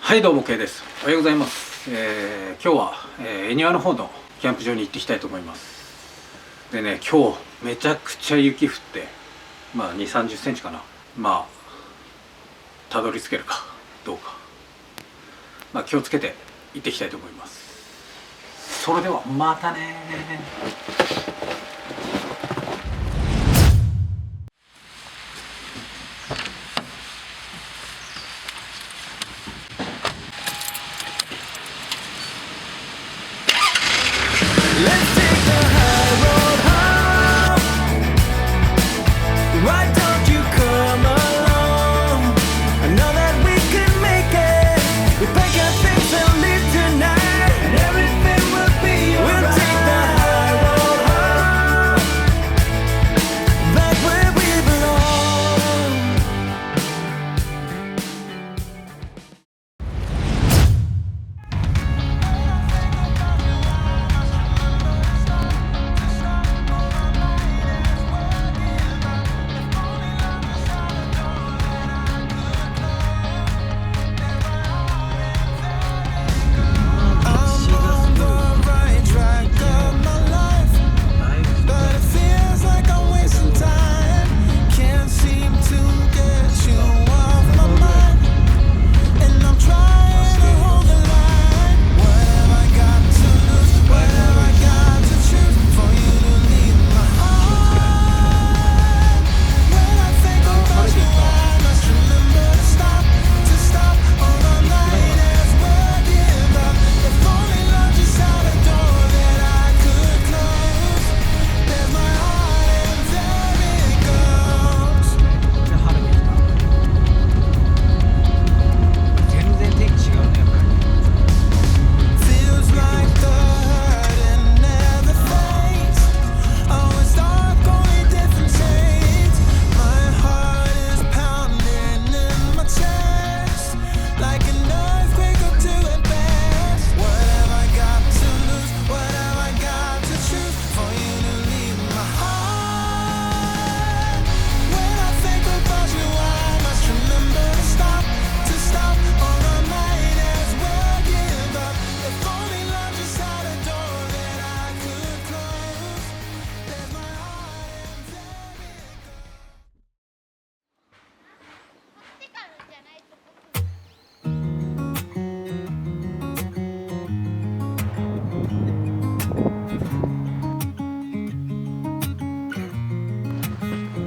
はいどうも K です。おはようございます。今日は、恵庭の方のキャンプ場に行ってきたいと思います。でね、今日めちゃくちゃ雪降って、まあ2、30センチかな。まあたどり着けるかどうか、まあ気をつけて行ってきたいと思います。それではまたね。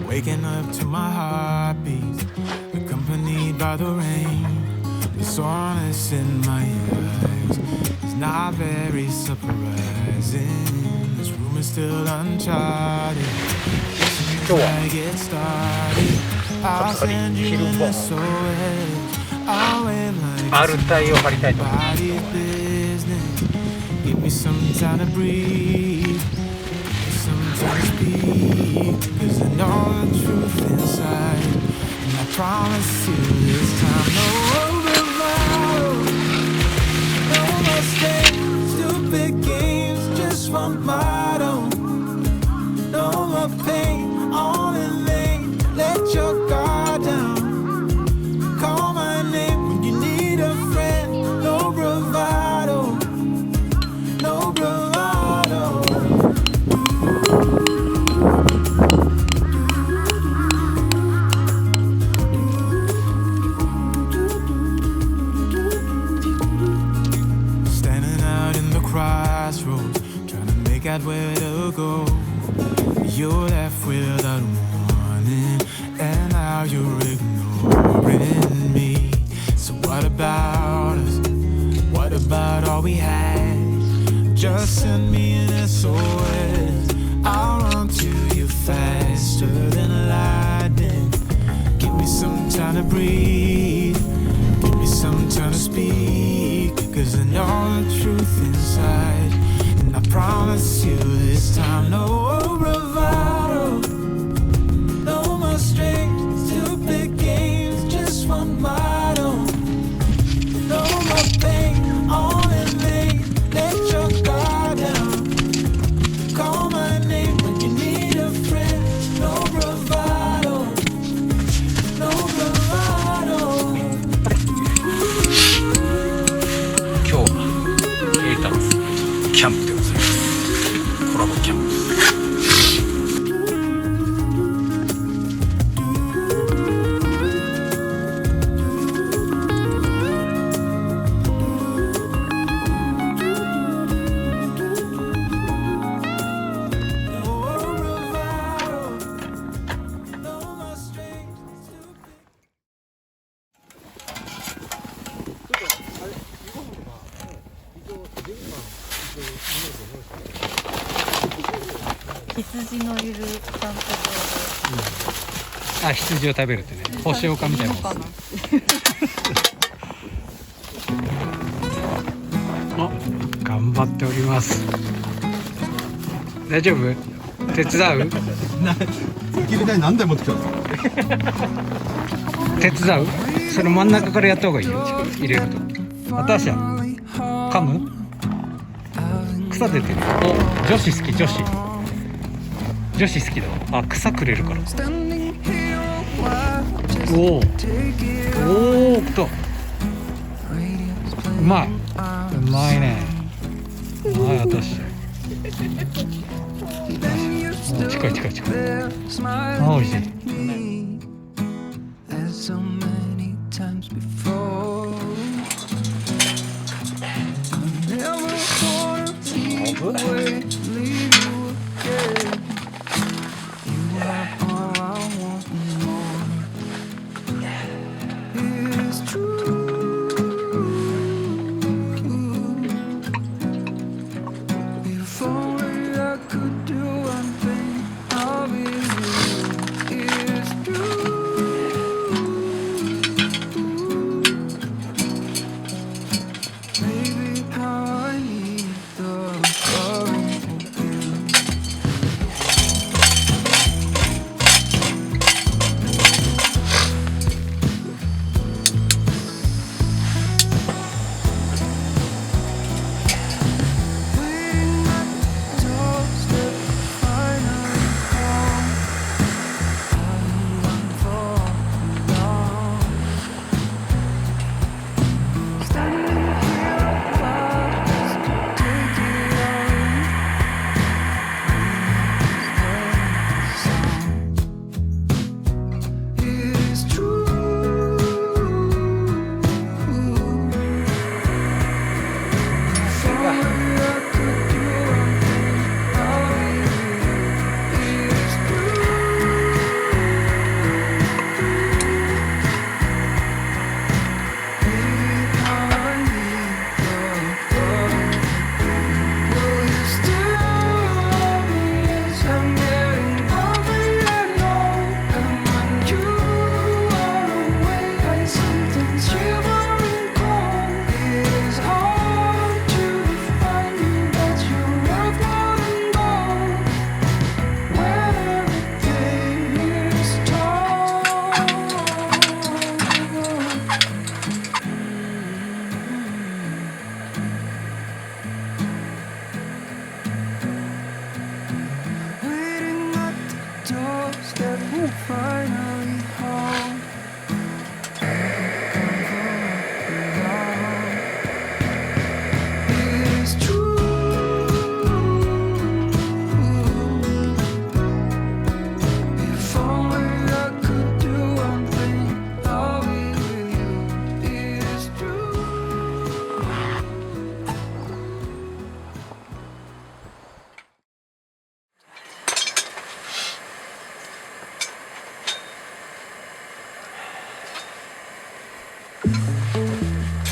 Waking up to my heartbeat, accompanied by the rain. The soreness in my eyes is not very surprising. This room is still uncharted. Before I get started, I'll send you an SOS. I'll wait like nobody's business. Give me some time to breathe, some time to speak, 'cause I know the truth inside, and I promise you this time no overload, no mistakes, stupid games, just one motto, no more pain, all in vain. Let your guard down, call my name when you need a friend. No bravado, no bravado. Crossroads, trying to make out where to go. You're left without warning, and now you're ignoring me. So what about us? What about all we had? Just send me an SOS. I'll run to you faster than lightning. Give me some time to breathe, give me some time to speak, 'cause I know the truth inside, and I promise you this time no bravado, no more strings, stupid games, just one motto, no more pain, all in vain. Let your guard down, call my name when you need a friend. No bravado, no bravado. 羊のいるキャンプ場で、あ、羊を食べるってね、星岡みたいなもんですね。あ、頑張っております。大丈夫？手伝う？焚き火台何台持ってきたんですか？手伝う？その真ん中からやった方がいいよ。入れると。あたしゃん、噛む？草出てる。お、女子好き、女子好きだわ。あ、草くれるから。おおっと、うまいね。うまい。私近い。あ、おいしい。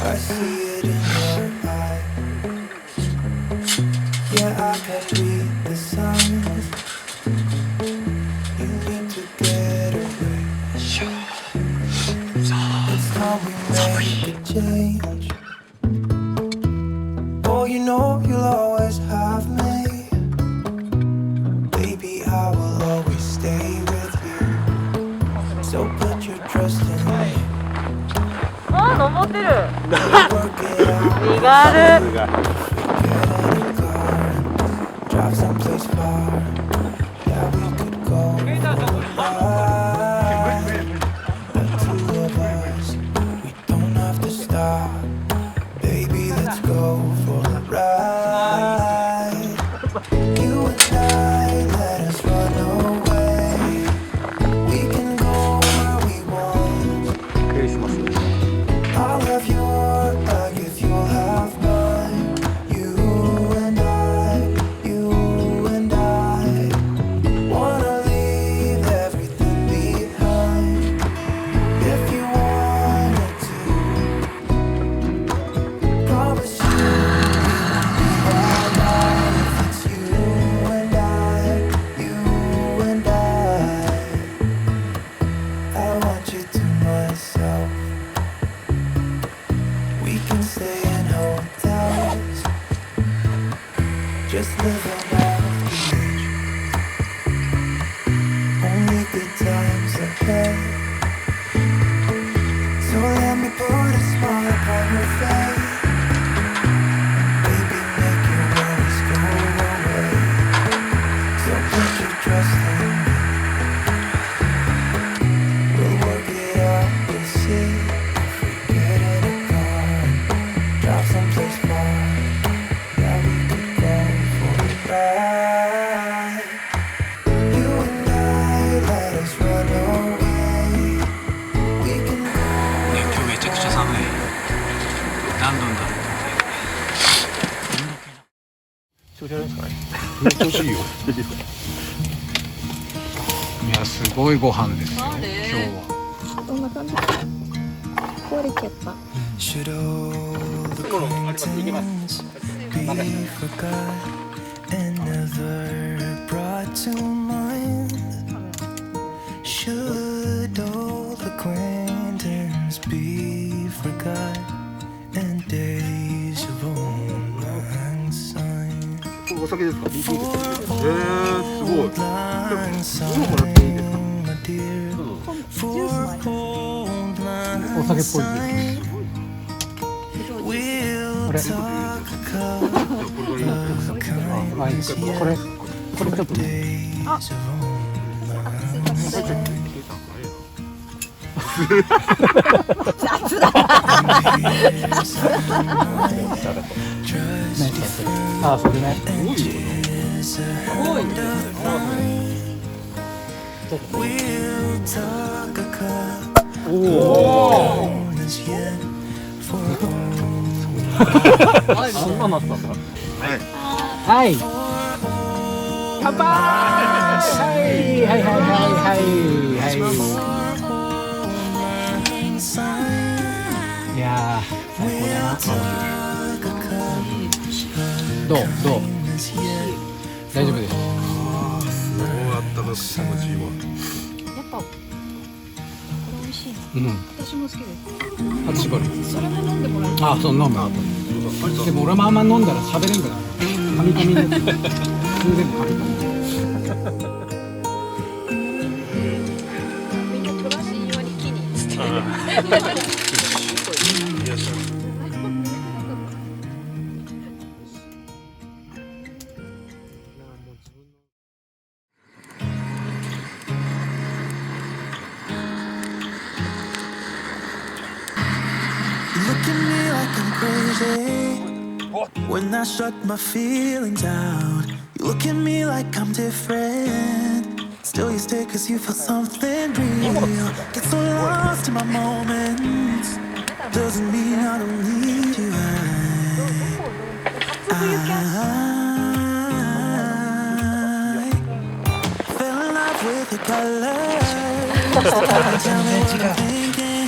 I see it in your eyes. Yeah, I can read the signs. You need to get away. It's time we make a change. Oh, you know you'll always have me. Baby, I will always stay with you. So put your trust in me. あ、登ってる。身 Work it 軽。 Drive someplace far. Yeah, we could go far. The two of us, we don't have to stop. Baby, let's go for a ride. You and I, let us run away. We can go where we want. クリスマス。 I'll have your bag if you'll have mine. You and I, you and I. okay. So let me put a smile upon your face. Baby, make your worries go away. So put your trust in me. We'll work it out, we'll see. If we get in a car, drive someplace far, yeah, we could go for a ride. You and I, let us run away. We can ね、今日めちゃくちゃ寒い。何度だろう。調子悪いですかね。調子いいよ。いや、すごいご飯ですよ。今日は。どんな感じ？壊れちゃった。 Should old acquaintance be forgot and never brought to mind? Should old acquaintance be forgot and days of old lang syne? お酒ですか？すごい。 Old lang syne, my dear. For old lang syne, we'll talk of kindness yet for days of old lang syne. あ、それね。We'll talk a cup of kindness yet for old そんなのあったんだ。はい。乾杯。はいはいはいはい。いやー、最高だな。どう大丈夫です。あったかく気持ちいいわ。やっぱこれ美味しいな。私も好きです。初絞り。それも飲んでもらいたい。あ、そう飲む。でも俺もあんま飲んだら喋れんくなる。噛み噛みになって。普通全部噛み噛み。みんなトラシ用に木につって。Look at me like I'm crazy when I shut my feelings out. You look at me like I'm different. Still you stay cause you feel something real. Get so lost in my moments. Doesn't mean I don't need you. I fell in love with your colors. Tell me what I'm thinking.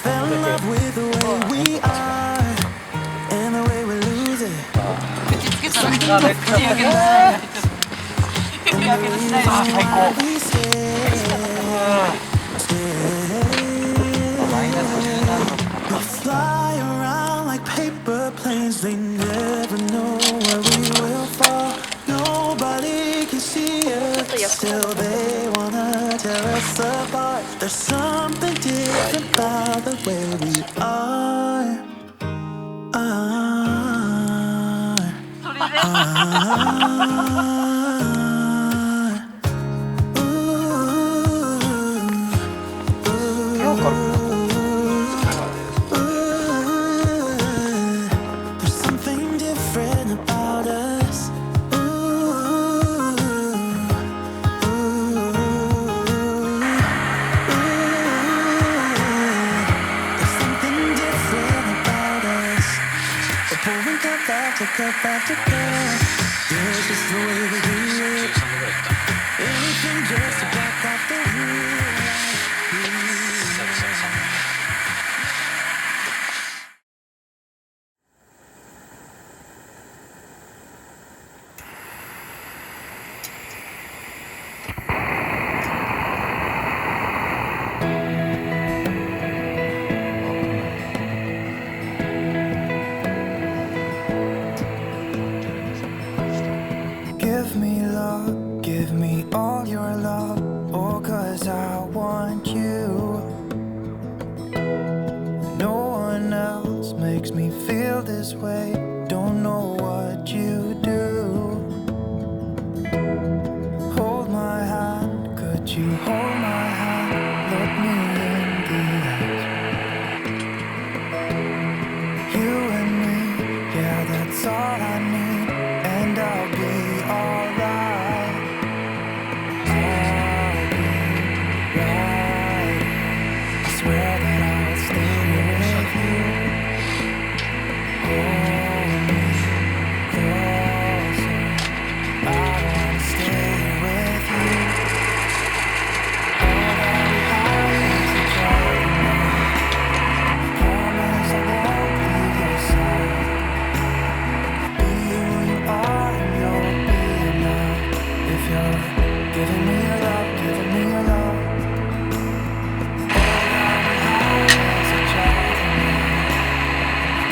Fell in love with the way we are and the way we lose it. We we fly around like paper planes. They never know where we will fall. Nobody can see us. Still they wanna tear us apart. There's something different about the way we are. There's something different about us. There's something different about us. We're pouring cup after cup after cup. Yeah, it's just the way we do it. Anything just to block out the real. Give me this way, don't know what you do. Hold my hand, could you hold my hand? Look me in the eyes. You and me, yeah, that's all I need, and I'll be alright. I'll be right. I swear that I'll stay with you. Hold me closer. I wanna stay with you. All that we have is each other now. Promise I won't leave your side. Be who you are and you'll be enough. If you're giving me your love, giving me your love. All that we have is each other now.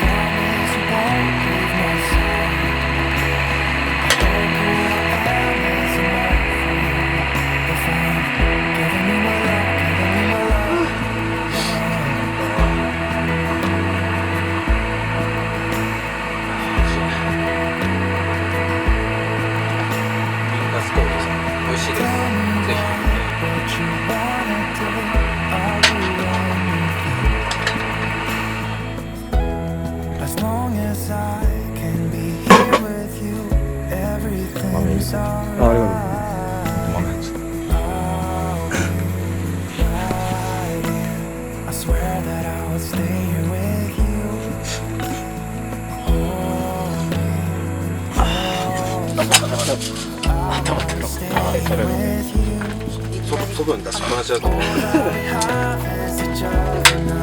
Promise you won't leave my side. I hope who I am is enough for you. If I'm giving you my love, giving you my love. リンガスコールさん美味しいです。ぜ What you wanna do, I'll do anything. As long as I can be here with you, everything's alright. I'll be right here. I swear that I will stay here with you. Hold me close. I will stay here with you. 外に出しっぱなしだと思う。 All that we have is each other now.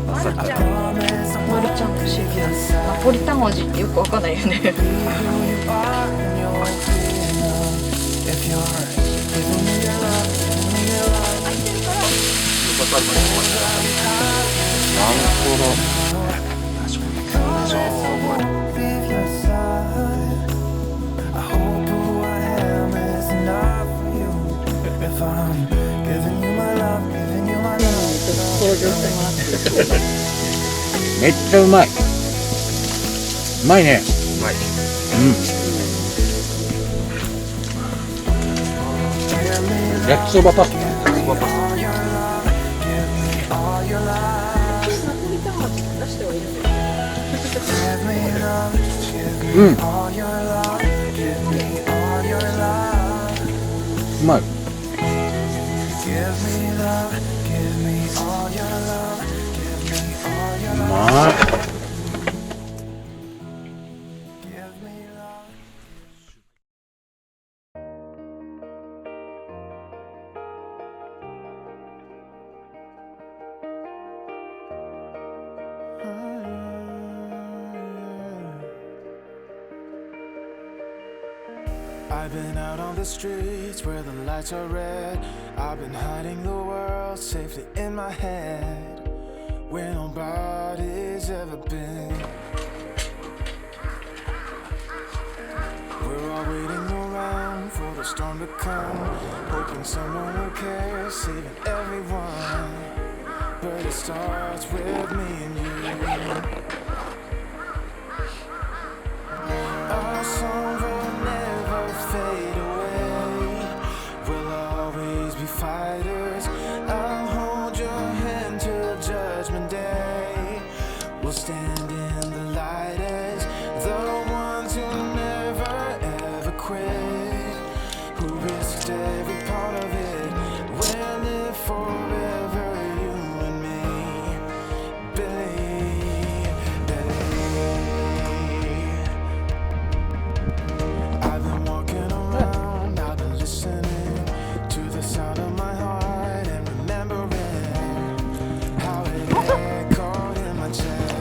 マルちゃん Promise I マル won't ちゃんと leave シェ your フナ side. ポリタン味ってよくわかんないよね Be who you are and you'll be enough. If you're giving me your love, giving me your love. All that we have is each other now. Promise I won't leave your side. I hope who I am is enough for you. If I'm giving you my love, giving you my love. 登場してもらってめっちゃうまい。うまいね。うまい。焼きそばパスタ。All your love, give me all your love. ナポリタン味出してはいるんだよ Give me love, give me all your love, give me all your love. うまい。 Give me love, give me all your love, give me all your う love. まい。 Give me love. I've been out on the streets where the lights are red. I've been hiding the world safely in my head, where nobody's ever been. We're all waiting around for the storm to come, hoping someone will care, saving everyone. But it starts with me and you. Our songs will never fade away. We'll always be fighters. I'll hold your hand till Judgment Day. We'll stand in the light as the ones who never ever quit, who risked every part of it. We'll live forever, you and me. Believe, believe. I've been walking around, I've been listening to the sound of my heart and remembering how it echoed in my chest.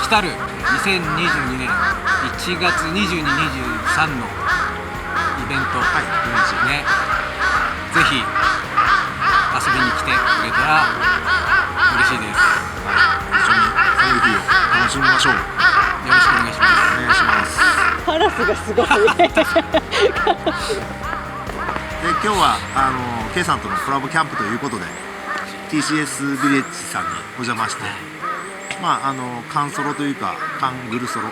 来たる2022年1月22、23のイベント、ね、ぜひ遊びに来てくれたら嬉しいです。一緒にそういう日を楽しみましょう。よよろしくお願いします。ろしくお願いします。カラスがすごいで今日はKさんとのコラボキャンプということで TCS ビレッジさんにお邪魔して、缶ソロというか缶グルソロ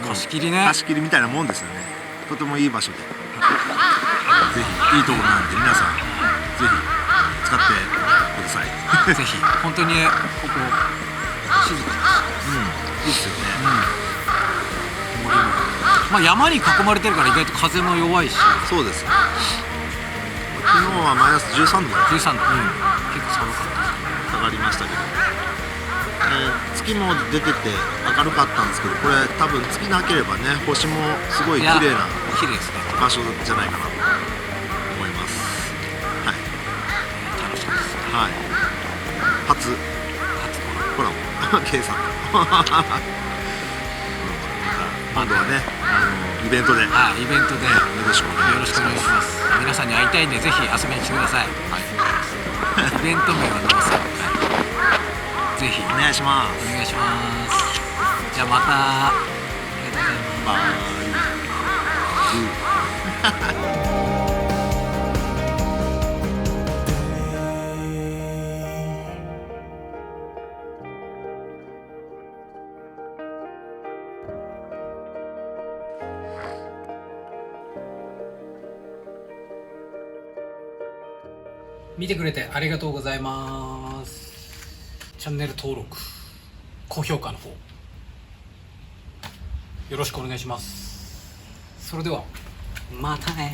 貸し切りね。貸し切りみたいなもんですよね。とてもいい場所で、ぜひいいところなんで皆さんぜひ使ってくださいぜひ本当にね、ここ静かいいですよね。山に囲まれてるから意外と風も弱いし、そうです。昨日はマイナス13度まで13度、結構寒かった。下がりましたけど、月も出てて明るかったんですけど、これ多分月なければね、星もすごい綺麗な綺麗ですね。場所じゃないかなと思います。はい、楽しみです。はい、初コラボKさん今度はね、イベントで、イベントでよろしくお願いします。します。皆さんに会いたいんでぜひ遊びに来てください。イベント名はどうぞ。ぜひお願いします。お願いします。じゃあまた。ありがとうございます。バイ。見てくれてありがとうございます。チャンネル登録、高評価の方よろしくお願いします。それではまたね。